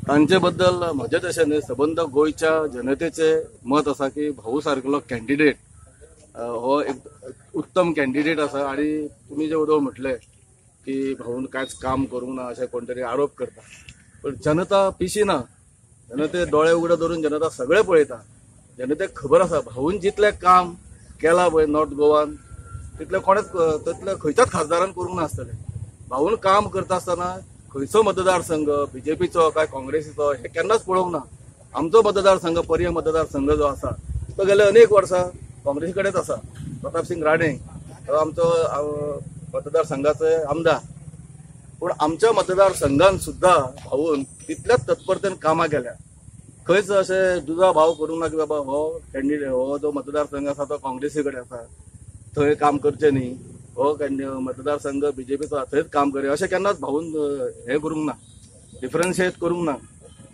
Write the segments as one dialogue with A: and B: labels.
A: तांचे बद्दल म्हजे तशें न्ही, सबंद गोंयच्या जनतेचे मत आसा की भाऊ सारकेलो कॅन्डिडेट हो एक उत्तम कॅन्डिडेट आसा। आणि तुमी जे उदो म्हटले की भाऊन कांयच काम करूंक ना अशें कोण तरी आरोप करता, पण जनता पिशी ना। जनते दोळे उगडे धरून जनता सगळे पळयता। जनतेक खबर आसा भाऊन जितलें काम केलां पळय नॉर्थ गोवान तितलें कोणेच तितलें खंयच्याच खासदारान करूंक नासतलें। भाऊन काम करता आसतना खंयचो मतदारसंघ बीजेपीचो काय काँग्रेसीचो हे केन्नाच पळोवंक ना। आमचो मतदारसंघ पर्या मतदारसंघ जो आसा तो गेले अनेक वर्सां काँग्रेसी कडेच आसा। प्रताप सिंग राणे हो आमचो मतदारसंघाचे आमदार, पण आमच्या मतदारसंघान सुद्धा भाऊन तितल्याच तत्परतेन कामां केल्या। खंयच अशें दुजा भाव करूंक ना की बाबा हो कॅन्डिडेट हो जो मतदारसंघ आसा तो काँग्रेसी कडेन आसा थंय काम करचें न्ही, हो मतदारसंघ बीजेपीचो थंयच काम करया अशें केन्नाच भाऊन हें करूंक ना, डिफरन्शिएट करूंक ना।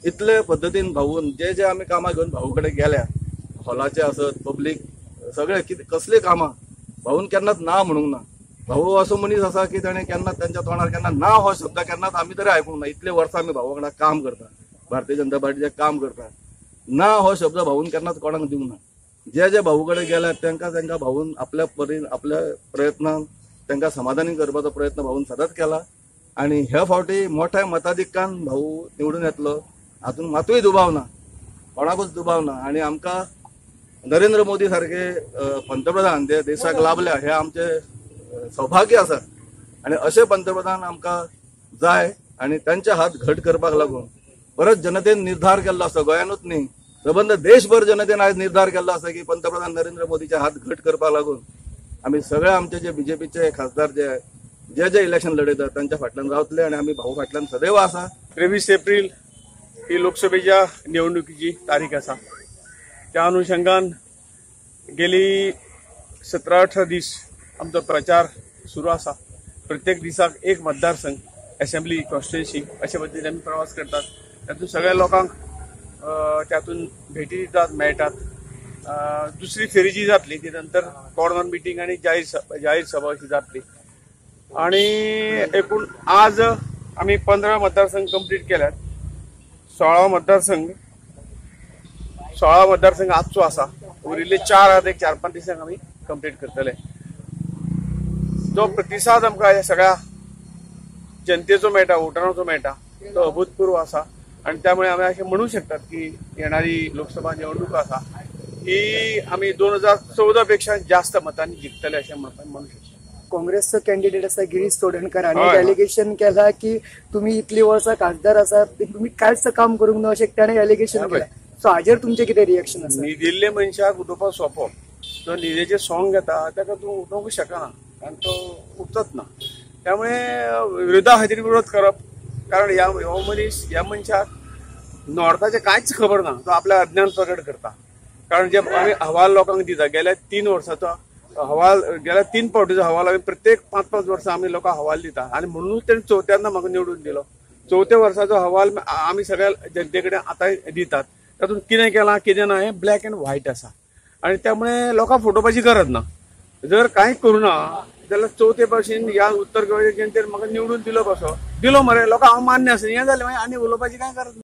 A: इतले पद्दतीन भाऊन जे जे आमी कामां घेवन भाऊ कडेन गेल्या, हॉलाचे आसत पब्लीक सगळे कितें कसली कामां भाऊन केन्नाच ना म्हणूंक ना। भाऊ असो मनीस आसा की ताणें केन्नाच तांच्या तोंडार केन्ना ना हो शब्द केन्नाच आमी तरी आयकूंक ना। इतले वर्सां आमी भाऊ वांगडा काम करता, भारतीय जनता पार्टीचे काम करता, ना हो शब्द भाऊन केन्नाच कोणाक दिवंक ना। जे जे भाऊ कडेन गेल्यात तांकां भाऊन आपल्या परीन आपल्या प्रयत्नान तांकां समाधानी करपाचो प्रयत्न भाऊन सदांच केला। आणि ह्या फावटी मोठ्या मताधिक्यान भाऊ निवडून येतलो हातून मातूय दुबाव ना, कोणाकूच दुबाव ना। आणि आमकां नरेंद्र मोदी सारखे पंतप्रधान जे देशाक लाभल्या हे आमचे सौभाग्य आसा। आणि असे पंतप्रधान आमकां जाय आणि त्यांचे हात घट करपाक लागून परत जनतेन निर्धार केल्लो आसा, गोंयानूच न्ही सबंद देशभर जनतेन आज निर्धार केल्लो आसा की पंतप्रधान नरेंद्र मोदीचे हात घट करपाक लागून आमी सगळे आमचे जे बीजेपीचे खासदार जे जे इलेक्शन लढयतात तांच्या फाटल्यान रावतले आणि आमी भाऊ फाटल्यान सदैव आसा।
B: 23 एप्रिल ही लोकसभेच्या निवडणुकीची तारीख आसा। त्या अनुषंगान गेली 17-18 दीस आमचो प्रचार सुरू आसा। प्रत्येक दिसाक एक मतदारसंघ असेंब्ली कॉन्स्टिट्युएन्सी अशे पद्दतीन आमी प्रवास करतात। तातूंत सगळ्या लोकांक त्यातून भेटी दितात मेळटात। दुसरी फेरी जी जातली ती नंतर कॉर्नर मिटींग आणि जाहीर सभा अशी जातली। आणि एकूण आज आम्ही 15 मतदारसंघ कंप्लीट केल्यात। 16 मतदारसंघ आजचो आसा, उरिल्ले 4 आहात, एक 4-5 दिसांक आम्ही कंप्लीट करतले। जो प्रतिसाद आमकां ह्या सगळ्या जनतेचो मेळटा, वोटरांचो मेळटा तो अभूतपूर्व आसा। आणि त्यामुळे आम्ही असे म्हणू शकतात की येणारी लोकसभा निवडणूक आसा ही आम्ही 2014 पेक्षा जास्त मतांनी जिंकतले अशें म्हणू शकतो।
C: काँग्रेसचो कॅन्डिडेट आसा गिरीश चोडणकर हाणें एलिगेशन केला की तुम्ही इतली वर्सां खासदार आसा तुम्ही कांयच काम करूंक ना अशें ताणें एलिगेशन केलां। सो हाजेर तुमचें कितें रिएक्शन आसा?
B: न्हिदिल्ले मनशाक उठोवपाक सोंपो, जो न्हिदेचें सॉंग घेता ताका तूं उठोवंक शकना कारण तो उठचोच ना। त्यामुळे विरोधा खातीर विरोध करप, कारण ह्या मनशाक नॉर्थाचे कांयच खबर ना, तो आपल्या अज्ञान प्रकट करता। कारण जे आम्ही अहवाल लोकांक दिता गेल्या 3 वर्सांचो अहवाल, गेल्या 3 फावटीचो अहवाल आम्ही प्रत्येक 5-5 वर्सां आम्ही लोकांक अहवाल दिता। आणि म्हणूनच ताणें 4थ्यांदा म्हाका निवडून दिलो। 4थ्या वर्साचो अहवाल आम्ही सगळ्या जनते कडेन आतां दितात। तातूंत कितें केलां कितें ना हें ब्लॅक अँड व्हायट आसा। आणि त्यामुळे लोकांक फटोवपाची गरज ना। जर कांय करूना जाल्यार 4थे भाशेन ह्या उत्तर गोंयच्या जनतेन म्हाका निवडून दिलो कसो दिलो मरे, लोकांक हांव मान्य आसा, हें जालें, आनी उलोवपाची कांय गरज ना।